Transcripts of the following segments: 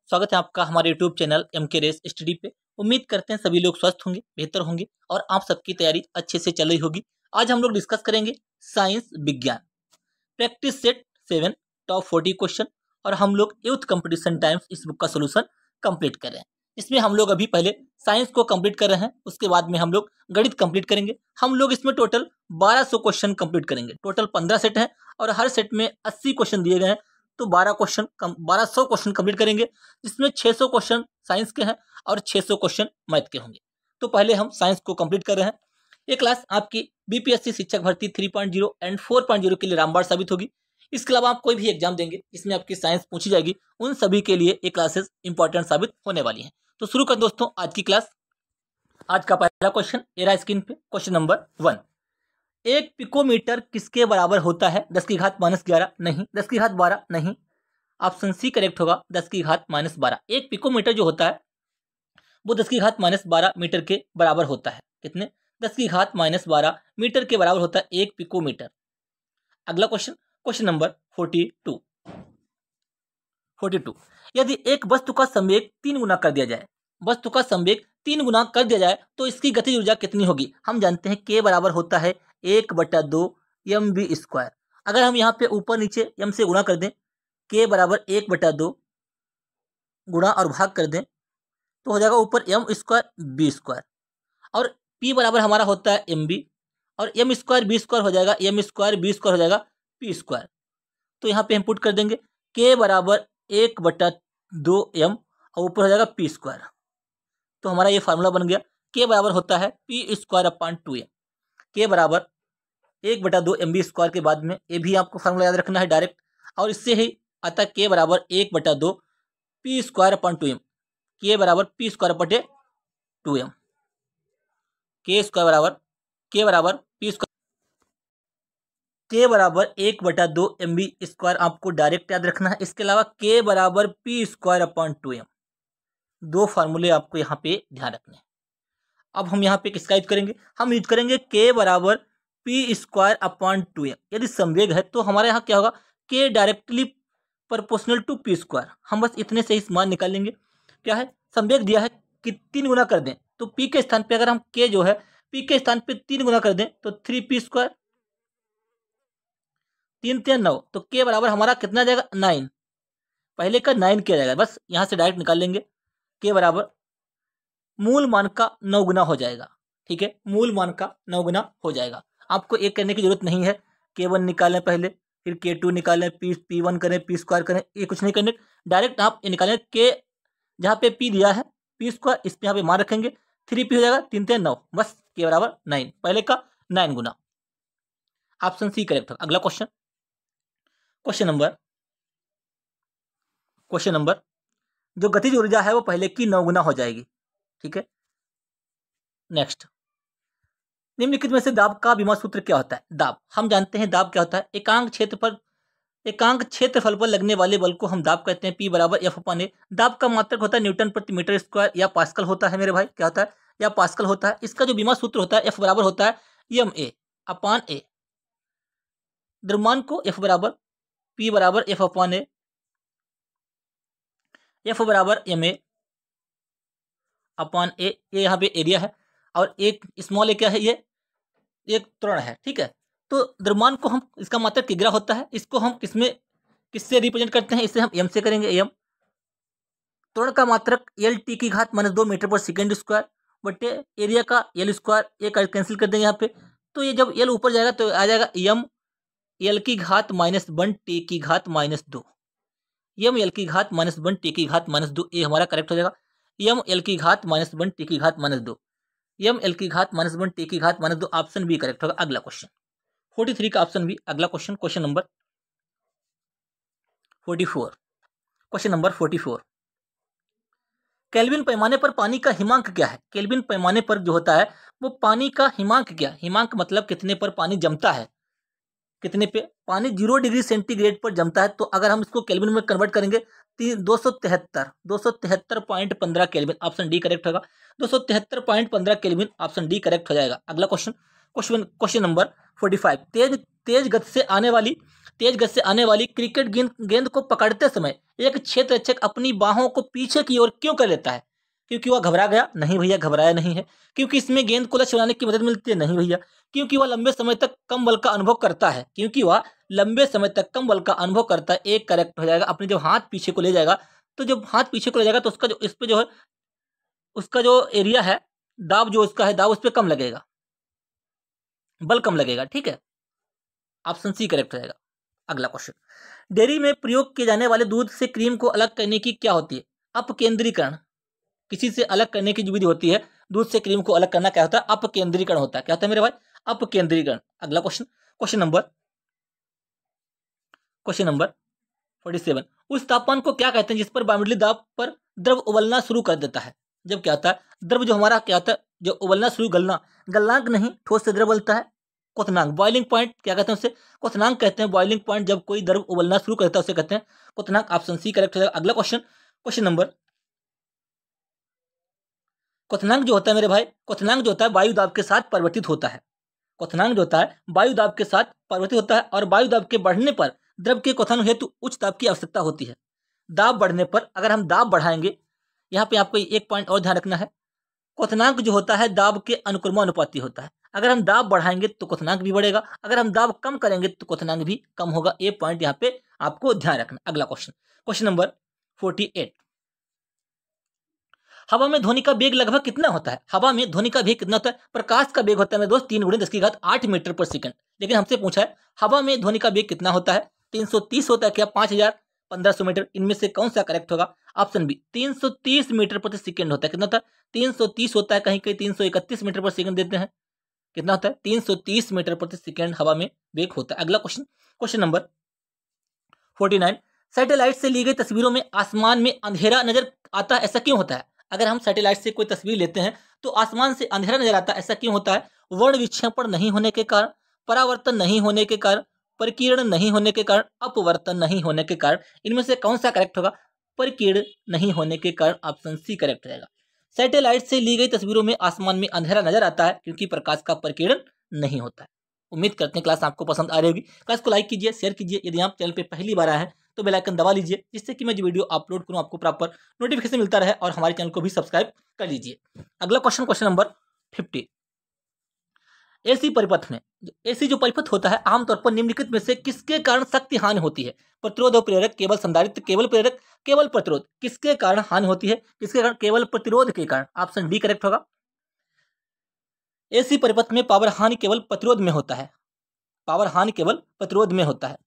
स्वागत है आपका हमारे YouTube channel MK race study पे। उम्मीद करते हैं सभी लोग स्वस्थ होंगे, बेहतर होंगे और आप सबकी तैयारी अच्छे से चल रही होगी। आज हम लोग डिस्कस करेंगे साइंस विज्ञान प्रैक्टिस सेट 7 टॉप 40 क्वेश्चन और हम लोग यूथ कंपटीशन टाइम्स इस बुक का सोल्यूशन कंप्लीट कर रहे हैं। इसमें हम लोग अभी पहले साइंस को कंप्लीट कर रहे हैं, उसके बाद में हम लोग गणित कंप्लीट करेंगे। हम लोग इसमें टोटल 1200 क्वेश्चन कंप्लीट करेंगे। टोटल 15 सेट हैं और हर सेट में 80 क्वेश्चन दिए गए हैं, तो 1200 क्वेश्चन कंप्लीट करेंगे, जिसमें 600 क्वेश्चन साइंस के हैं और 600 क्वेश्चन मैथ के होंगे। तो पहले हम साइंस को कंप्लीट कर रहे हैं। ये क्लास आपकी बीपीएससी शिक्षक भर्ती 3.0 एंड 4.0 के लिए रामबाण साबित होगी। इसके अलावा आप कोई भी एग्जाम देंगे जिसमें आपकी साइंस पूछी जाएगी, उन सभी के लिए ये क्लासेस इंपॉर्टेंट साबित होने वाली हैं। तो शुरू कर दोस्तों आज की क्लास। आज का पहला क्वेश्चन ये रहा स्क्रीन पे, क्वेश्चन नंबर 1। एक पिकोमीटर किसके बराबर होता है? 10 की घात -11 नहीं, 10 की घात 12 नहीं, ऑप्शन सी करेक्ट होगा, 10 की घात -12। एक पिकोमीटर जो होता है वो 10 की घात -12 मीटर के बराबर होता है। कितने? 10 की घात -12 मीटर के बराबर होता है एक पिकोमीटर। अगला क्वेश्चन, क्वेश्चन नंबर 42। यदि एक वस्तु का संवेग 3 गुना कर दिया जाए, वस्तु का संवेग 3 गुना कर दिया जाए तो इसकी गतिज ऊर्जा कितनी होगी? हम जानते हैं के बराबर होता है 1/2 mv²। अगर हम यहाँ पे ऊपर नीचे m से गुणा कर दें, के बराबर 1/2 गुणा और भाग कर दें तो हो जाएगा ऊपर m² b², और p बराबर हमारा होता है mb, और m² b² हो जाएगा m² b² हो जाएगा p²। तो यहाँ पे हम पुट कर देंगे k बराबर 1/2 m और ऊपर हो जाएगा p²। तो हमारा ये फार्मूला बन गया, k बराबर होता है p²/2m। k बराबर 1/2 mv² के बाद में ये भी आपको फार्मूला याद रखना है डायरेक्ट, और इससे ही आता है k बराबर 1/2 p²/2m। k बराबर p²/2m। k बराबर 1/2 mv² आपको डायरेक्ट याद रखना है। इसके अलावा k बराबर p²/2m। दो फार्मूले आपको यहाँ पे ध्यान रखने हैं। अब हम यहाँ पे किसका यूज करेंगे? हम यूज करेंगे k बराबर p²/2m। यदि संवेग है तो हमारे यहाँ क्या होगा, k directly proportional to p²। हम बस इतने से ही मान निकाल लेंगे। क्या है, संवेग दिया है कि 3 गुना कर दें, तो p के स्थान पे अगर हम k जो है p के स्थान पे 3 गुना कर दें तो 3p², 3 3 9, तो k बराबर हमारा कितना जाएगा 9। पहले का 9 किया जाएगा, बस यहाँ से डायरेक्ट निकाल लेंगे। k बराबर मूल मान का 9 गुना हो जाएगा। ठीक है, मूल मान का 9 गुना हो जाएगा। आपको एक करने की जरूरत नहीं है, k1 निकालें पहले, फिर k2 निकालें, p1 करें, p² करें, ये कुछ नहीं करने, डायरेक्ट आप ये निकालें। k जहाँ पे p दिया है p², इस पे यहाँ पे मान रखेंगे, 3p हो जाएगा, 3 3 9, बस k बराबर 9, पहले का 9 गुना। ऑप्शन सी करेक्ट होगा। अगला क्वेश्चन, क्वेश्चन नंबर जो गतिज ऊर्जा है वो पहले की 9 गुना हो जाएगी। ठीक है, नेक्स्ट, निम्नलिखित में से दाब का विमा सूत्र क्या होता है? दाब, हम जानते हैं दाब क्या होता है, एकांक क्षेत्रफल पर लगने वाले बल को हम दाब कहते हैं। P बराबर F/A। दाब का मात्रक होता है न्यूटन प्रति मीटर स्क्वायर या पास्कल होता है मेरे भाई, क्या होता है, या पास्कल होता है। इसका जो विमा सूत्र होता है F बराबर होता है ma/A। द्रव्यमान को F बराबर P बराबर F/A, F बराबर ma/A। ये यहाँ पे एरिया है और एक स्मॉल ए क्या है, ये एक त्वरण है। ठीक है, तो द्रव्यमान को हम, इसका मात्रक किग्रा होता है, इसको हम किससे रिप्रेजेंट करते हैं? इसे हम m से करेंगे, m। त्वरण का मात्रक L/2 मीटर पर सेकेंड स्क्वायर बटे एरिया का L², एक कैंसिल कर देंगे यहाँ पे। तो ये जब L ऊपर जाएगा तो आ जाएगा m L/-1 T/-2, m L/-1 T/-2। ये हमारा करेक्ट हो जाएगा, m L/-1 T/-2, m L/-1 T/-2। Option B correct होगा। अगला क्वेश्चन 43 का ऑप्शन बी। अगला question, question number 44। Question number 44, kelvin पैमाने पर पानी का हिमांक क्या है? केल्विन पैमाने पर जो होता है वो पानी का हिमांक क्या? हिमांक मतलब कितने पर पानी जमता है, कितने पे पानी 0 डिग्री सेंटीग्रेड पर जमता है। तो अगर हम इसको केल्विन में कन्वर्ट करेंगे 273.15 केल्विन। ऑप्शन डी करेक्ट होगा, 273.15 केल्विन। ऑप्शन डी करेक्ट हो जाएगा। अगला क्वेश्चन, क्वेश्चन नंबर 45, तेज गति से आने वाली क्रिकेट गेंद को पकड़ते समय एक क्षेत्ररक्षक अपनी बाहों को पीछे की ओर क्यों कर लेता है? क्योंकि वह घबरा गया? नहीं भैया, घबराया नहीं है। क्योंकि इसमें गेंद को लक्ष्य बनाने की मदद मिलती है? नहीं भैया। क्योंकि वह लंबे समय तक कम बल का अनुभव करता है? क्योंकि वह लंबे समय तक कम बल का अनुभव करता है। एक करेक्ट हो जाएगा। अपने जब हाथ पीछे को ले जाएगा, तो जब हाथ पीछे को ले जाएगा तो उसका जो इस पे जो है उसका जो एरिया है, दाब जो उसका है, दाब उस पर कम लगेगा, बल कम लगेगा। ठीक है, ऑप्शन सी करेक्ट हो जाएगा। अगला क्वेश्चन, डेयरी में प्रयोग किए जाने वाले दूध से क्रीम को अलग करने की क्या होती है? अपकेंद्रीकरण। किसी से अलग करने की जो विधि होती है, दूध से क्रीम को अलग करना, क्या होता है? अपकेंद्रीकरण होता है। क्या होता है मेरे भाई? अपकेंद्रीकरण। अगला क्वेश्चन, क्वेश्चन नंबर 47, उस तापमान को क्या कहते हैं जिस पर वायुमंडलीय दाब पर द्रव उबलना शुरू कर देता है? जब क्या होता है, द्रव जो हमारा क्या होता है, जो उबलना शुरू, गलनांक नहीं, ठोस से द्रव उबलता है, क्वथनांक, बॉइलिंग पॉइंट क्या कहते हैं उसे? क्वथनांक कहते हैं। बॉइलिंग पॉइंट जब कोई द्रव उबलना शुरू करता है उसे कहते हैं क्वथनांक। ऑप्शन सी करेक्ट हो जाएगा। अगला क्वेश्चन, क्वेश्चन नंबर, क्वथनांक जो होता है मेरे भाई, क्वथनांक जो होता है वायु दाब के साथ परिवर्तित होता है। क्वथनांक जो होता है वायु दाब के साथ परिवर्तित होता है, और वायु दाब के बढ़ने पर द्रव के क्वथन हेतु उच्च दाब की आवश्यकता होती है। दाब बढ़ने पर अगर हम दाब बढ़ाएंगे, यहाँ पे आपको एक पॉइंट और ध्यान रखना है, क्वथनांक जो होता है दाब के अनुक्रमानुपाती होता है। अगर हम दाब बढ़ाएंगे तो क्वथनांक भी बढ़ेगा, अगर हम दाब कम करेंगे तो क्वथनांक भी कम होगा। ये पॉइंट यहाँ पे आपको ध्यान रखना। अगला क्वेश्चन, क्वेश्चन नंबर 48, हवा में ध्वनि का वेग लगभग कितना होता है? हवा में ध्वनि का वेग कितना होता है? प्रकाश का वेग होता है मेरे दोस्त 3 × 10⁸ मीटर पर सेकंड। लेकिन हमसे पूछा है हवा में ध्वनि का वेग कितना होता है? 330 होता है क्या? 5000, 1500 मीटर? इनमें से कौन सा करेक्ट होगा? ऑप्शन बी, 330 मीटर प्रति सेकंड होता है। कितना होता है? 330 होता है, कहीं कहीं 331 मीटर पर सेकंड देते हैं। कितना होता है? 330 मीटर प्रति सेकंड हवा में वेग होता है। अगला क्वेश्चन, क्वेश्चन नंबर 49, सैटेलाइट से ली गई तस्वीरों में आसमान में अंधेरा नजर आता है, ऐसा क्यों होता है? अगर हम सैटेलाइट से कोई तस्वीर लेते हैं तो आसमान से अंधेरा नजर आता है, ऐसा क्यों होता है? वर्ण विक्षेपण नहीं होने के कारण, परावर्तन नहीं होने के कारण, परिकीर्ण नहीं होने के कारण, अपवर्तन नहीं होने के कारण। इनमें से कौन सा करेक्ट होगा? परिकीर्ण नहीं होने के कारण। ऑप्शन सी करेक्ट रहेगा। सैटेलाइट से ली गई तस्वीरों में आसमान में अंधेरा नजर आता है क्योंकि प्रकाश का परिकीर्ण नहीं होता है। उम्मीद करते हैं क्लास आपको पसंद आ रही होगी। क्लास को लाइक कीजिए, शेयर कीजिए। यदि आप चैनल पे पहली बार आए हैं तो बेल आइकन दबा लीजिए, जिससे कि मैं जो वीडियो अपलोड करूं आपको प्रॉपर नोटिफिकेशन मिलता रहे, और हमारे चैनल को भी सब्सक्राइब कर लीजिए। अगला क्वेश्चन, क्वेश्चन नंबर 50, एसी परिपथ में, एसी जो परिपथ होता है आमतौर पर निम्नलिखित में से किसके कारण शक्ति हानि होती है? प्रतिरोध और प्रेरक, केवल संधारित्र, केवल प्रेरक, केवल प्रतिरोध। किसके कारण हानि होती है? किसके कारण? केवल प्रतिरोध के कारण। ऑप्शन डी करेक्ट होगा। एसी परिपथ में पावर हानि केवल प्रतिरोध में होता है। पावर हानि केवल प्रतिरोध में होता है।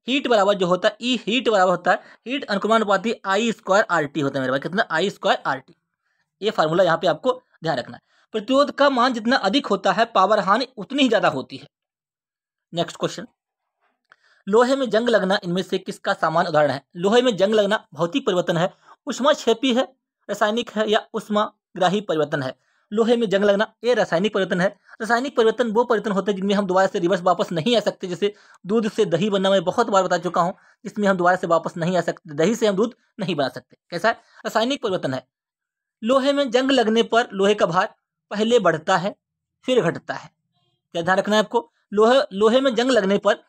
हीट बराबर जो होता है, ई हीट बराबर होता है, हीट अनुक्रमानुपाती I²RT होता है मेरे भाई। कितना? I²RT। ये फार्मूला यहाँ पे आपको ध्यान रखना है। प्रतिरोध का मान जितना अधिक होता है पावर हानि उतनी ही ज्यादा होती है। नेक्स्ट क्वेश्चन, लोहे में जंग लगना इनमें से किसका सामान्य उदाहरण है? लोहे में जंग लगना भौतिक परिवर्तन है, ऊष्माक्षेपी है, रासायनिक है, या ऊष्माग्राही परिवर्तन है? लोहे में जंग लगना ये रासायनिक परिवर्तन है। रासायनिक परिवर्तन वो परिवर्तन होते हैं जिनमें हम दोबारा से रिवर्स वापस नहीं आ सकते। जैसे दूध से दही बनना, मैं बहुत बार बता चुका हूं, जिसमें हम दोबारा से वापस नहीं आ सकते। दही से हम दूध नहीं बना सकते। कैसा है? रासायनिक परिवर्तन है। लोहे में जंग लगने पर लोहे का भार पहले बढ़ता है फिर घटता है। क्या ध्यान रखना है आपको? लोहे में जंग लगने पर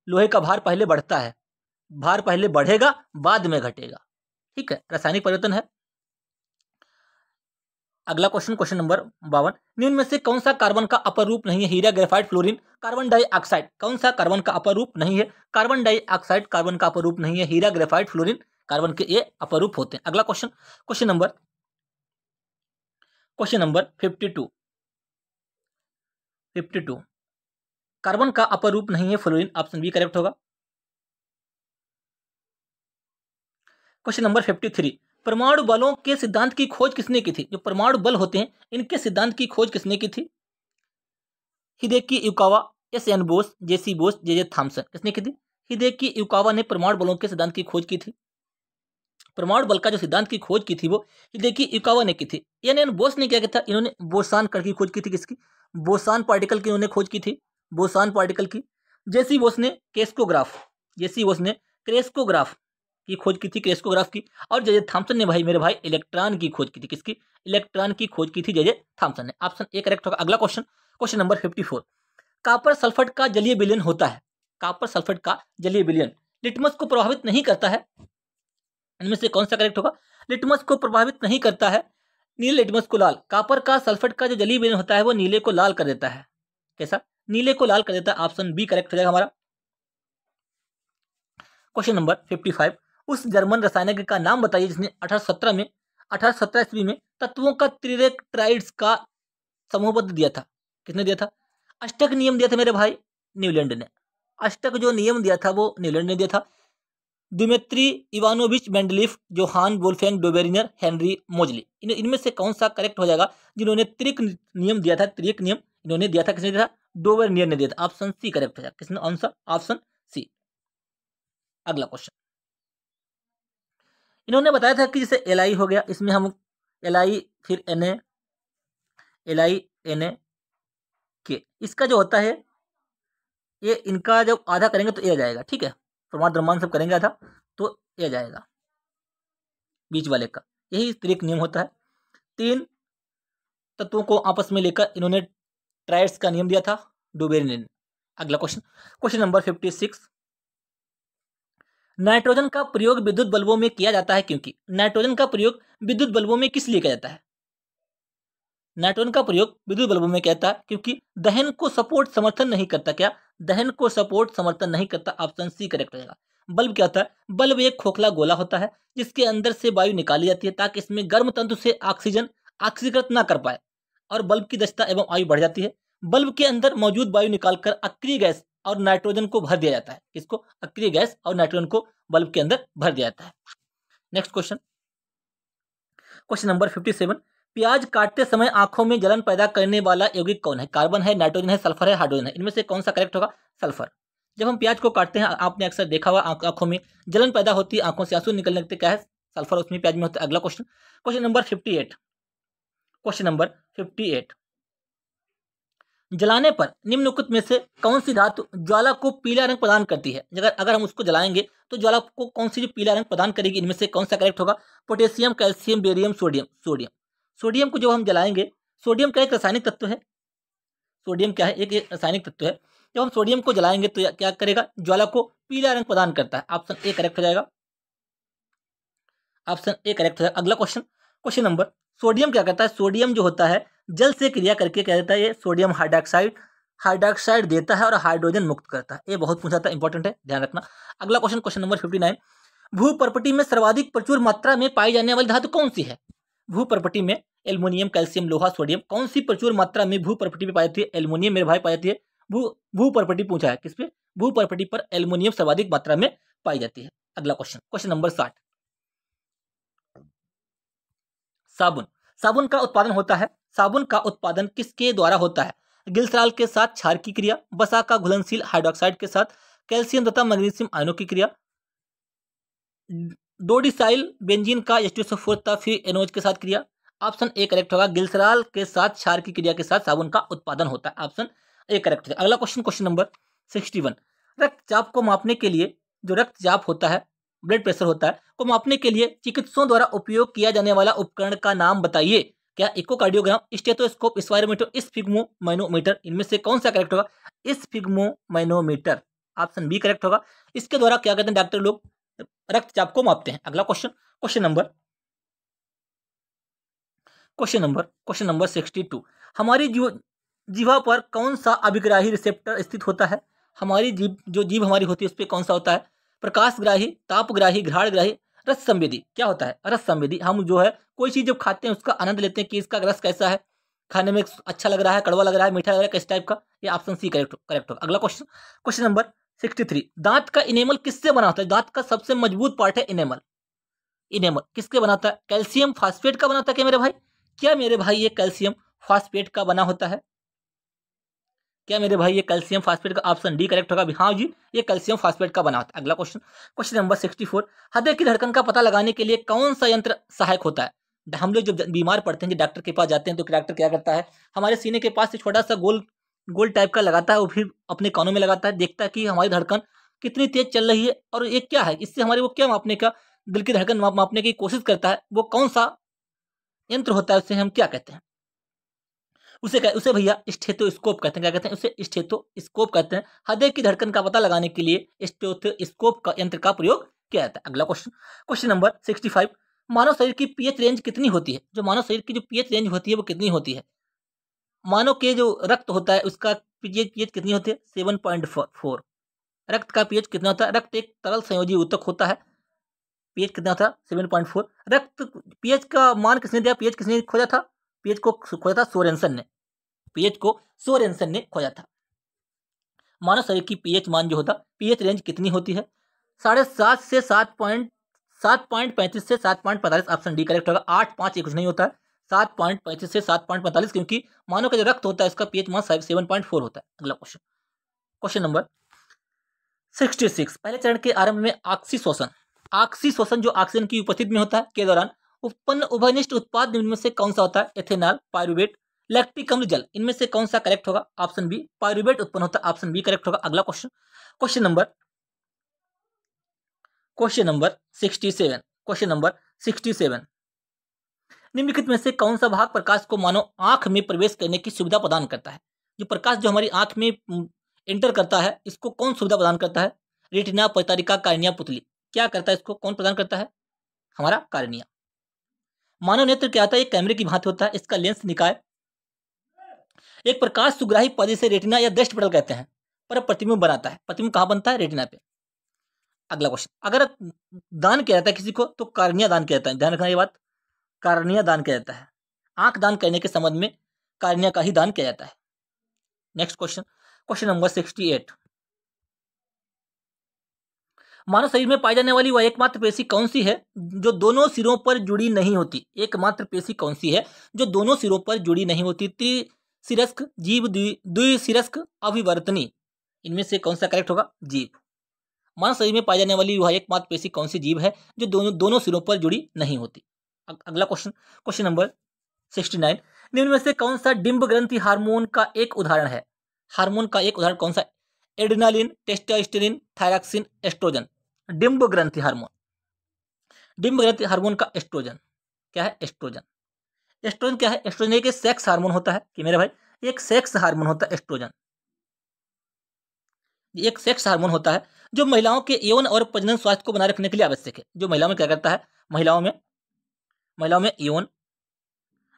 लोहे का भार पहले बढ़ता है, भार पहले बढ़ेगा बाद में घटेगा। ठीक है, रासायनिक परिवर्तन है। अगला क्वेश्चन, क्वेश्चन नंबर 52, निम्न में से कौन सा कार्बन का अपर रूप नहीं है? हीरा, ग्रेफाइट, फ्लोरीन, कार्बन डाइऑक्साइड। कौन सा कार्बन का अपर रूप नहीं है? कार्बन डाइऑक्साइड कार्बन का अपर रूप नहीं है। हीरा, ग्रेफाइट, फ्लोरीन कार्बन के ये अपर रूप होते हैं। अगला क्वेश्चन, क्वेश्चन नंबर 52, कार्बन का अपर रूप नहीं है फ्लोरीन। ऑप्शन बी करेक्ट होगा। क्वेश्चन नंबर 53, परमाणु बलों के सिद्धांत की खोज किसने की थी? जो परमाणु बल होते हैं इनके सिद्धांत की खोज किसने की थी? Hideki Yukawa, S N. Bose, J C. Bose, J J. Thomson. किसने की थी? हिदेकी युकावा ने परमाणु बलों के सिद्धांत की खोज की थी। परमाणु बल का जो सिद्धांत की खोज की थी वो हिदेकी युकावा ने की थी। एन बोस ने क्या किया था? इन्होंने बोसान कण की खोज की थी। किसकी? बोसान पार्टिकल की इन्होंने खोज की थी, बोसान पार्टिकल की। जे.सी. बोस ने क्रेस्कोग्राफ, जे.सी. बोस ने क्रेस्कोग्राफ की खोज की थी, क्रेस्कोग्राफ की। और जे.जे. थॉमसन ने भाई मेरे भाई इलेक्ट्रॉन की खोज की थी। किसकी? इलेक्ट्रॉन की खोज की थी जे.जे. थॉमसन ने। ऑप्शन ए करेक्ट होगा। अगला question, question number 54, copper sulphate का जलीय विलयन होता है। कॉपर सल्फेट का जलीय विलयन लिटमस को प्रभावित नहीं करता है। इनमें से कौन सा करेक्ट होगा? लिटमस को प्रभावित नहीं करता है। नीले लिटमस को लाल, कॉपर का सल्फेट का जो जलीय विलयन होता है वो नीले को लाल कर देता है। कैसा? नीले को लाल कर देता है। ऑप्शन बी करेक्ट हो जाएगा हमारा। क्वेश्चन नंबर 55, उस जर्मन रसायनज्ञ का नाम बताइए जिसने 1817 ईस्वी में तत्वों का त्रिरेख ट्राइड्स का समूहबद्ध दिया था। किसने दिया था? अष्टक नियम दिया था मेरे भाई, न्यूलैंड ने। अष्टक जो नियम दिया था वो न्यूलैंड ने दिया था। Dmitri Ivanovich Mendeleev, Johann Wolfgang Dobereiner, Henry Moseley, इनमें से कौन सा करेक्ट हो जाएगा जिन्होंने त्रिक नियम दिया था? त्रिक नियम इन्होंने दिया था। किसने दिया था? डोबेरिनर ने दिया था। ऑप्शन सी करेक्ट हो जाएगा। किसने? Answer option C. अगला क्वेश्चन, इन्होंने बताया था कि जैसे एल हो गया, इसमें हम एल फिर Na, एल Na के, इसका जो होता है ये इनका जब आधा करेंगे तो ए आ जाएगा। ठीक है, प्रमाण द्रव्यमान सब करेंगे आधा तो ए आ जाएगा बीच वाले का। यही त्रिक नियम होता है। 3 तत्वों को आपस में लेकर इन्होंने ट्राइड्स का नियम दिया था डोबेरिनर ने। अगला क्वेश्चन, क्वेश्चन नंबर 56, नाइट्रोजन का प्रयोग विद्युत बल्बों में किया जाता है क्योंकि नाइट्रोजन का प्रयोग विद्युत बल्बों में किस लिए किया जाता है? नाइट्रोजन का प्रयोग विद्युत बल्बों में किया जाता है क्योंकि दहन को सपोर्ट समर्थन नहीं करता। क्या? दहन को सपोर्ट समर्थन नहीं करता। ऑप्शन सी करेक्ट हो जाएगा। बल्ब क्या होता है? बल्ब एक खोखला गोला होता है जिसके अंदर से वायु निकाली जाती है ताकि इसमें गर्म तंतु से ऑक्सीजन ऑक्सीकृत ना कर पाए और बल्ब की दक्षता एवं आयु बढ़ जाती है। बल्ब के अंदर मौजूद वायु निकालकर अक्रिय गैस और नाइट्रोजन को भर दिया जाता है। किसको? अक्रिय गैस और नाइट्रोजन को बल्ब के अंदर भर दिया जाता है। नेक्स्ट क्वेश्चन, क्वेश्चन नंबर 57, प्याज काटते समय आंखों में जलन पैदा करने वाला यौगिक कौन है? कार्बन है, नाइट्रोजन है, सल्फर है, हाइड्रोजन है। इनमें से कौन सा करेक्ट होगा? सल्फर। जब हम प्याज को काटते हैं आपने अक्सर देखा हुआ आंखों में जलन पैदा होती है, आंखों से आंसू निकलने लगते। क्या है? सल्फर उसमें प्याज में होता है। अगला question, question number 58, question number 58, जलाने पर निम्नलिखित में से कौन सी धातु ज्वाला को पीला रंग प्रदान करती है? अगर हम उसको जलाएंगे तो ज्वाला को कौन सी जो पीला रंग प्रदान करेगी? इनमें से कौन सा करेक्ट होगा? Potassium, calcium, barium, sodium. Sodium को जब हम जलाएंगे, सोडियम क्या एक रासायनिक तत्व है? सोडियम क्या है? एक रासायनिक तत्व है। जब हम सोडियम को जलाएंगे तो क्या करेगा? ज्वाला को पीला रंग प्रदान करता है। ऑप्शन ए करेक्ट हो जाएगा। ऑप्शन ए करेक्ट हो जाएगा। अगला क्वेश्चन, क्वेश्चन नंबर, सोडियम क्या करता है? सोडियम जो होता है जल से क्रिया करके क्या देता है? ये सोडियम हाइड्रोक्साइड देता है और हाइड्रोजन मुक्त करता है। ये बहुत पूछा था, इंपॉर्टेंट है, ध्यान रखना। अगला क्वेश्चन, क्वेश्चन नंबर 59, भूपर्पटी में सर्वाधिक प्रचुर मात्रा में पाई जाने वाली धातु कौन सी है? भूपर्पटी में एल्युमिनियम, कैल्शियम, लोहा, सोडियम, कौन सी प्रचुर मात्रा में भूपर्पटी में पाई जाती है? एल्युमिनियम मेरे भाई पाई जाती है। भूपर्पटी पूछा है, किस पे? भूपर्पटी पर एल्युमिनियम सर्वाधिक मात्रा में पाई जाती है। अगला क्वेश्चन, क्वेश्चन नंबर 60, साबुन का उत्पादन होता है। साबुन का उत्पादन किसके द्वारा होता है? ग्लिसरॉल के साथ क्षार की क्रिया, वसा का घुलनशील हाइड्रोक्साइड के साथ कैल्शियम तथा मैग्नीशियम आयनों की क्रिया, डोडिसाइल बेंजीन का H2SO4 तथा फिर एनोज के साथ क्रिया। ऑप्शन ए करेक्ट होगा। ग्लिसरॉल के साथ क्षार की क्रिया के साथ साबुन का उत्पादन होता है। ऑप्शन ए करेक्ट है। अगला क्वेश्चन, क्वेश्चन नंबर 61, रक्तचाप को मापने के लिए, जो रक्तचाप होता है, ब्लड प्रेशर होता है, को मापने के लिए चिकित्सकों द्वारा उपयोग किया जाने वाला उपकरण का नाम बताइए। क्या? Echocardiogram, stethoscope, spirometer, sphygmomanometer. इनमें से कौन सा करेक्ट होगा? स्फिग्मोमैनोमीटर। ऑप्शन बी करेक्ट होगा। इसके द्वारा क्या करते हैं डॉक्टर लोग? रक्तचाप को मापते हैं। अगला क्वेश्चन, क्वेश्चन नंबर 62, हमारी जीवा पर कौन सा अभिग्राही रिसेप्टर स्थित होता है? हमारी जीभ हमारी होती है उस पर कौन सा होता है? प्रकाशग्राही, तापग्राही, घ्राणग्राही, रस संवेदी। क्या होता है? रस संवेदी। हम जो है कोई चीज जब खाते हैं उसका आनंद लेते हैं कि इसका रस कैसा है, खाने में अच्छा लग रहा है, कड़वा लग रहा है, मीठा लग रहा है, किस टाइप का। ये ऑप्शन सी करेक्ट होगा। अगला क्वेश्चन, क्वेश्चन नंबर 63, दांत का इनेमल किससे बना होता है? दांत का सबसे मजबूत पार्ट है इनेमल। इनेमल किसके बनाता है? कैल्शियम फास्फेट का बनाता है क्या मेरे भाई? क्या मेरे भाई ये कैल्शियम फास्फेट का बना होता है? क्या मेरे भाई ये कैल्शियम फास्फेट का? ऑप्शन डी करेक्ट होगा। हाँ जी, ये कैल्शियम फास्फेट का बना होता है। अगला क्वेश्चन, क्वेश्चन नंबर 64, हृदय की धड़कन का पता लगाने के लिए कौन सा यंत्र सहायक होता है? हम लोग जब बीमार पड़ते हैं, जब डॉक्टर के पास जाते हैं तो डॉक्टर क्या करता है? हमारे सीने के पास से छोटा सा गोल टाइप का लगाता है, वो फिर अपने कानों में लगाता है, देखता है कि हमारी धड़कन कितनी तेज चल रही है और ये क्या है, इससे हमारे वो क्या मापने का, दिल की धड़कन मापने की कोशिश करता है। वो कौन सा यंत्र होता है, उसे हम क्या कहते हैं? उसे भैया स्टेथोस्कोप कहते हैं। क्या कहते हैं? उसे स्टेथोस्कोप कहते हैं। हृदय की धड़कन का पता लगाने के लिए स्टेथोस्कोप का यंत्र का प्रयोग किया जाता है। अगला क्वेश्चन, क्वेश्चन नंबर 65, मानव शरीर की पीएच रेंज कितनी होती है? जो मानव शरीर की जो पीएच रेंज होती है वो कितनी होती है? मानव के जो रक्त होता है उसका पीएच कितनी होती है? 7.4। रक्त का पीएच कितना होता है? रक्त एक तरल संयोजी ऊतक होता है। पीएच कितना था? 7.4। रक्त पीएच का मान किसने दिया? पीएच किसने खोजा था? पीएच को खोजा था सोरेनसन ने। पीएच को सोरेनसन ने खोजा था। मानव शरीर की पीएच मान जो होता, पीएच रेंज कितनी होती है? 7.5 से 7.35 से 7.45। ऑप्शन डी करेक्ट होगा। 8, 5 ये कुछ नहीं होता है। 7.35 से 7.45, क्योंकि मानव का जो रक्त होता है उसका पीएच मान 7.4 होता है। अगला क्वेश्चन, क्वेश्चन नंबर 66, पहले चरण के आरंभ में ऑक्सीशोषण जो ऑक्सीजन की उपस्थिति में होता है के दौरान उत्पन्न उभयनिष्ठ उत्पाद निम्न में से कौन सा होता है? एथेनॉल, पायरुवेट, लैक्टिक अम्ल, जल। इनमें से कौन सा करेक्ट होगा? ऑप्शन बी, पायरुवेट उत्पन्न होता है। ऑप्शन बी करेक्ट होगा। अगला क्वेश्चन, क्वेश्चन नंबर 67, निम्नलिखित में से कौन सा भाग प्रकाश को मानव आंख में प्रवेश करने की सुविधा प्रदान करता है? जो प्रकाश जो हमारी आंख में एंटर करता है, इसको कौन सुविधा प्रदान करता है? रेटिना, परितारिका, कार्निया, पुतली। क्या करता है इसको? कौन प्रदान करता है? हमारा कार्निया। मानव नेत्र क्या होता है? एक कैमरे की भांति होता है। इसका लेंस निकाय एक प्रकाश सुग्राही पर्दे से रेटिना या दृष्टि पटल कहते हैं पर प्रतिबिंब बनाता है। प्रतिबिंब कहाँ बनता है? रेटिना पे। अगला क्वेश्चन, अगर दान किया जाता है किसी को तो कार्निया दान किया जाता है। ध्यान रखना ये बात, कार्निया दान किया जाता है। आंख दान करने के संबंध में कार्निया का ही दान किया जाता है। नेक्स्ट क्वेश्चन, क्वेश्चन नंबर 68, मानव शरीर में पाई जाने वाली वह एकमात्र पेशी कौन सी है जो दोनों सिरों पर जुड़ी नहीं होती? एकमात्र पेशी कौन सी है जो दोनों सिरों पर जुड़ी नहीं होती? त्रिशिरस्क, जीभ, द्विशिरस्क, अभिवर्तनी। इनमें से कौन सा करेक्ट होगा? जीभ। मानव शरीर में पाई जाने वाली वह एकमात्र पेशी कौन सी जीव है जो दोनों सिरों पर जुड़ी नहीं होती? अगला क्वेश्चन, क्वेश्चन नंबर 69, निम्न में से कौन सा डिंब ग्रंथि हार्मोन का एक उदाहरण है? हार्मोन का एक उदाहरण कौन सा? Adrenaline, testosterone, thyroxine, oestrogen. डिंब ग्रंथि हार्मोन, डिंब ग्रंथि हार्मोन का एस्ट्रोजन क्या है? एस्ट्रोजन। एस्ट्रोजन क्या है? एस्ट्रोजन एक सेक्स हार्मोन होता है कि मेरे भाई, एक सेक्स हार्मोन होता है एस्ट्रोजन। एक सेक्स हार्मोन होता है जो महिलाओं के यौन और प्रजनन स्वास्थ्य को बनाए रखने के लिए आवश्यक है। जो महिलाओं में क्या करता है? महिलाओं में यौन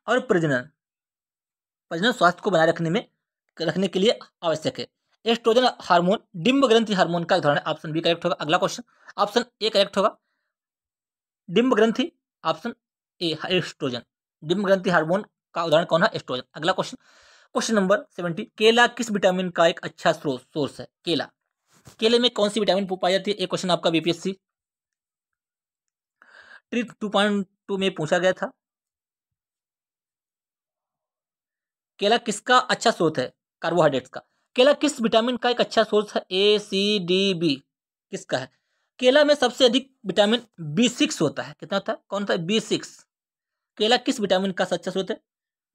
और प्रजनन स्वास्थ्य को बनाए रखने के लिए आवश्यक है। एस्ट्रोजन हार्मोन डिंब ग्रंथि हार्मोन का उदाहरण है। ऑप्शन बी करेक्ट होगा। अगला क्वेश्चन, ऑप्शन ए करेक्ट होगा, डिंब ग्रंथि। Option A oestrogen. डिंब ग्रंथि हार्मोन का उदाहरण कौन है? एस्ट्रोजन। अगला क्वेश्चन, क्वेश्चन नंबर 70, केला किस विटामिन का एक अच्छा सोर्स है? केले में कौन सी विटामिन पाई जाती है? एक क्वेश्चन आपका बीपीएससी ट्रिक 2.2 में पूछा गया था। केला किसका अच्छा स्रोत है? कार्बोहाइड्रेट्स का। केला किस विटामिन का एक अच्छा सोर्स है? ए, सी, डी, बी। किसका है? केला में सबसे अधिक विटामिन B6 होता है। कितना होता है? कौन सा? B6। केला किस विटामिन का अच्छा स्रोत है?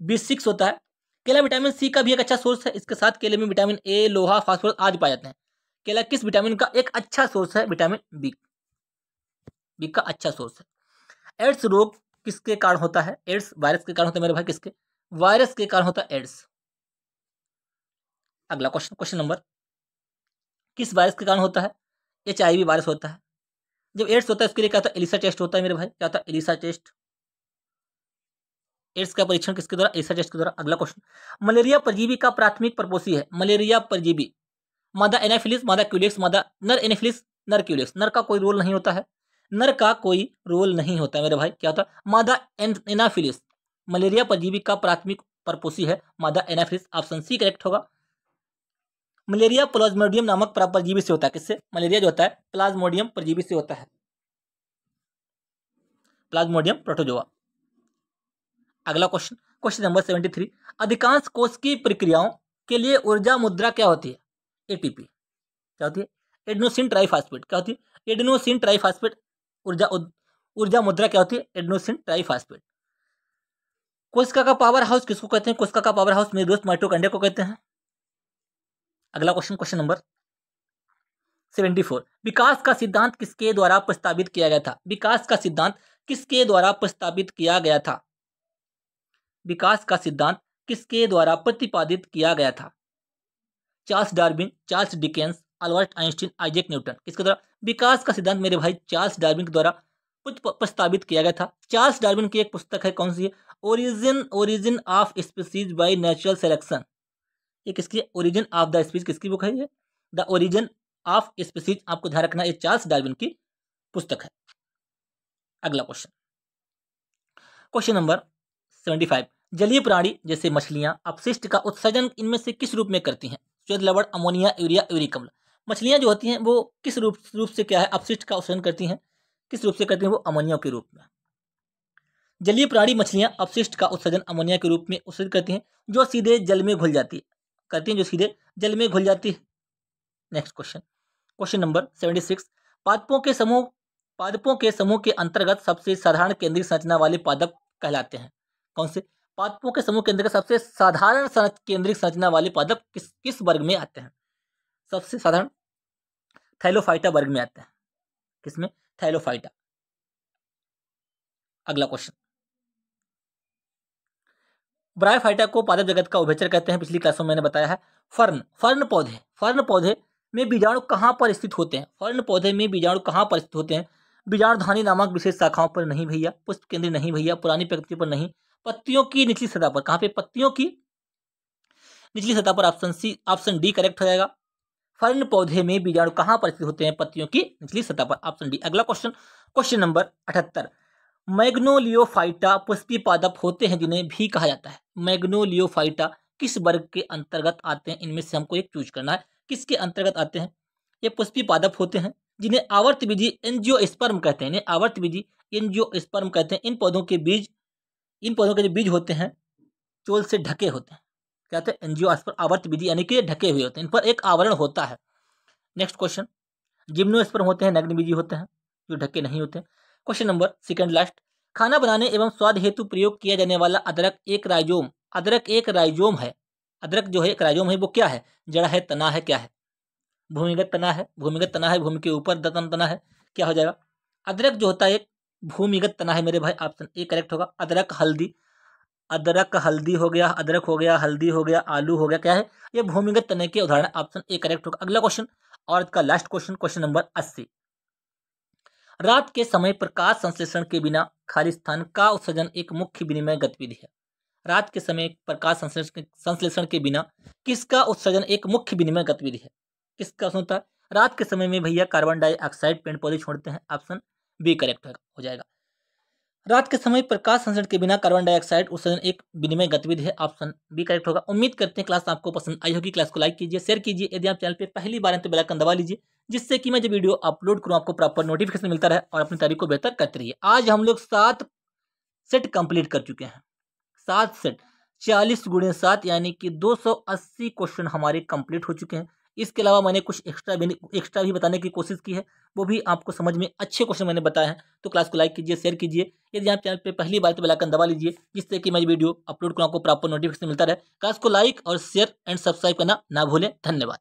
B6 होता है। केला विटामिन सी का भी एक अच्छा सोर्स है। इसके साथ केले में विटामिन ए, लोहा, फास्फोरस आदि पाए जाते हैं। केला किस विटामिन का एक अच्छा सोर्स है? विटामिन बी का अच्छा सोर्स है। एड्स रोग किसके कारण होता है? एड्स वायरस के कारण होता है मेरे भाई। किसके? वायरस के कारण होता है एड्स। अगला क्वेश्चन, क्वेश्चन नंबर, किस वायरस के कारण होता है? HIV वायरस होता है। जब एड्स होता है उसके लिए क्या होता है? एलिसा टेस्ट होता है मेरे भाई। क्या होता है? Elisa test. एड्स का परीक्षण किसके द्वारा? एलिसा टेस्ट के द्वारा। अगला क्वेश्चन, मलेरिया परजीवी का प्राथमिक प्रपोषी है। मलेरिया परजीवी मादा एनाफिलिस, मादा क्यूलेक्स, मादा नर एनाफिलिस, नर क्यूलेक्स। नर का कोई रोल नहीं होता है। नर का कोई रोल नहीं होता है मेरे भाई। क्या होता है? मादा एनाफिलिस। मलेरिया परजीवी का प्राथमिक परपोषी है मादा एनाफिलिस। ऑप्शन सी करेक्ट होगा। मलेरिया प्लाज्मोडियम नामक परजीवी से होता है। किससे? मलेरिया जो होता है प्लाज्मोडियम परजीवी से होता है, प्लाज्मोडियम प्रोटोजोआ। अगला क्वेश्चन, क्वेश्चन नंबर 73, अधिकांश कोशिकीय प्रक्रियाओं के लिए ऊर्जा मुद्रा क्या होती है? ATP। क्या होती है? Adenosine triphosphate. क्या होती है? Adenosine triphosphate. ऊर्जा मुद्रा क्या होती है? Adenosine triphosphate. कोशिका का पावर हाउस किसको कहते हैं? कोशिका का पावर हाउस मेरे दोस्त माइटोकॉन्ड्रिया को कहते हैं। अगला क्वेश्चन, क्वेश्चन नंबर 74, विकास का सिद्धांत किसके द्वारा प्रस्तावित किया गया था? विकास का सिद्धांत किसके द्वारा प्रस्तावित किया गया था? विकास का सिद्धांत किसके द्वारा प्रतिपादित किया गया था? Charles Darwin, Charles Dickens, Albert Einstein, Isaac Newton. किसके द्वारा? विकास का सिद्धांत मेरे भाई चार्ल्स डार्विन के द्वारा प्रस्तावित किया गया था। चार्ल्स डार्विन की एक पुस्तक है, कौन सी है? Origin of species by natural selection. ये किसकी? ओरिजिन ऑफ द स्पीसीज किसकी बुक है? ये द ओरिजिन ऑफ स्पीसीज, आपको ध्यान रखना, ये चार्ल्स डार्विन की पुस्तक है। अगला क्वेश्चन, क्वेश्चन नंबर 75। जलीय प्राणी जैसे मछलियां अपशिष्ट का उत्सर्जन इनमें से किस रूप में करती हैं? श्वेत लवण, अमोनिया, यूरिया, यूरिक अम्ल। मछलियां जो होती हैं वो किस रूप से क्या है, अपशिष्ट का उत्सर्जन करती हैं? किस रूप से करती हैं? वो अमोनिया के रूप में। जलीय प्राणी मछलियां अपशिष्ट का उत्सर्जन अमोनिया के रूप में उत्सर्जित करती हैं, जो सीधे जल में घुल जाती है, करती हैं जो सीधे जल में घुल जाती है। Next question, question number 76। पादपों के समूह के अंतर्गत सबसे साधारण केंद्रीय संरचना वाले पादप कहलाते हैं? कौन से? पादपों के समूह के अंतर्गत सबसे साधारण केंद्रीय संरचना वाले पादप किस वर्ग में आते हैं? सबसे साधारण थैलोफाइटा वर्ग में आते हैं। किसमें? थैलोफाइटा। अगला क्वेश्चन, ब्रायोफाइटा को पादप जगत का उभयचर कहते हैं, पिछली क्लासों में मैंने बताया है। फर्न पौधे में बीजाणु कहाँ पर स्थित होते हैं? फर्न पौधे में बीजाणु कहाँ पर स्थित होते हैं? बीजाणुधानी नामक विशेष शाखाओं पर नहीं भैया, पुष्प केंद्र नहीं भैया, पुरानी प्रकृति पर नहीं, पत्तियों की निचली सतह पर। कहाँ पे? पत्तियों की निचली सतह पर। ऑप्शन डी करेक्ट हो जाएगा। फर्न पौधे में बीजाणु कहाँ पर स्थित होते हैं? पत्तियों की निचली सतह पर, ऑप्शन डी। अगला क्वेश्चन, क्वेश्चन नंबर 78। मैग्नोलियोफाइटा पुष्पीय पादप होते हैं जिन्हें भी कहा जाता है। मैग्नोलियोफाइटा किस वर्ग के अंतर्गत आते हैं? इनमें से हमको एक चूज करना है, किसके अंतर्गत आते हैं? ये पुष्पीय पादप होते हैं जिन्हें आवर्तबीजी एंजियोस्पर्म कहते हैं। इन्हें आवर्तबीजी एंजियोस्पर्म कहते हैं। इन पौधों के जो बीज होते हैं चोल से ढके होते हैं। क्या होते हैं? एंजियोस्पर्म आवर्तबीजी, यानी कि ढके हुए होते हैं, इन पर एक आवरण होता है। नेक्स्ट क्वेश्चन, जिम्नोस्पर्म होते हैं, नग्नबीजी होते हैं, जो ढके नहीं होते। क्वेश्चन नंबर सेकंड लास्ट, खाना बनाने एवं स्वाद हेतु प्रयोग किया जाने वाला अदरक एक राइजोम है। अदरक जो है एक राइजोम है, वो क्या है? जड़ है, तना है, क्या है? भूमिगत तना है, भूमि के ऊपर तना है, क्या हो जाएगा? अदरक जो होता है एक भूमिगत तना है मेरे भाई, ऑप्शन ए करेक्ट होगा। अदरक हल्दी हो गया, अदरक हो गया, हल्दी हो गया, आलू हो गया, क्या है? ये भूमिगत तने के उदाहरण, ऑप्शन ए करेक्ट होगा। अगला क्वेश्चन और का लास्ट क्वेश्चन, क्वेश्चन नंबर 80। रात के समय प्रकाश संश्लेषण के बिना खाली स्थान का उत्सर्जन एक मुख्य विनिमय गतिविधि है। रात के समय प्रकाश संश्लेषण के बिना किसका उत्सर्जन एक मुख्य विनिमय गतिविधि है? किसका होता है? रात के समय में भैया कार्बन डाइऑक्साइड पेड़ पौधे छोड़ते हैं, ऑप्शन बी करेक्ट हो जाएगा। रात के समय प्रकाश संश्लेषण के बिना कार्बन डाइऑक्साइड उत्सर्जन एक विनिमय गतिविधि है, ऑप्शन बी करेक्ट होगा। उम्मीद करते हैं क्लास आपको पसंद आई होगी। क्लास को लाइक कीजिए, शेयर कीजिए। यदि आप चैनल पे पहली बार हैं तो बेल आइकन दबा लीजिए, जिससे कि मैं जब वीडियो अपलोड करूं आपको प्रॉपर नोटिफिकेशन मिलता रहे और अपनी तैयारी को बेहतर करते रहिए। आज हम लोग 7 सेट कंप्लीट कर चुके हैं। 7 सेट 40 × 7 यानी कि 280 क्वेश्चन हमारे कंप्लीट हो चुके हैं। इसके अलावा मैंने कुछ एक्स्ट्रा भी बताने की कोशिश की है, वो भी आपको समझ में अच्छे क्वेश्चन मैंने बताए हैं। तो क्लास को लाइक कीजिए, शेयर कीजिए। यदि आप चैनल पे पहली बार तो बेल आइकन दबा लीजिए, जिससे कि मैं वीडियो अपलोड करूं आपको प्रॉपर नोटिफिकेशन मिलता रहे। क्लास को लाइक और शेयर एंड सब्सक्राइब करना ना भूलें। धन्यवाद।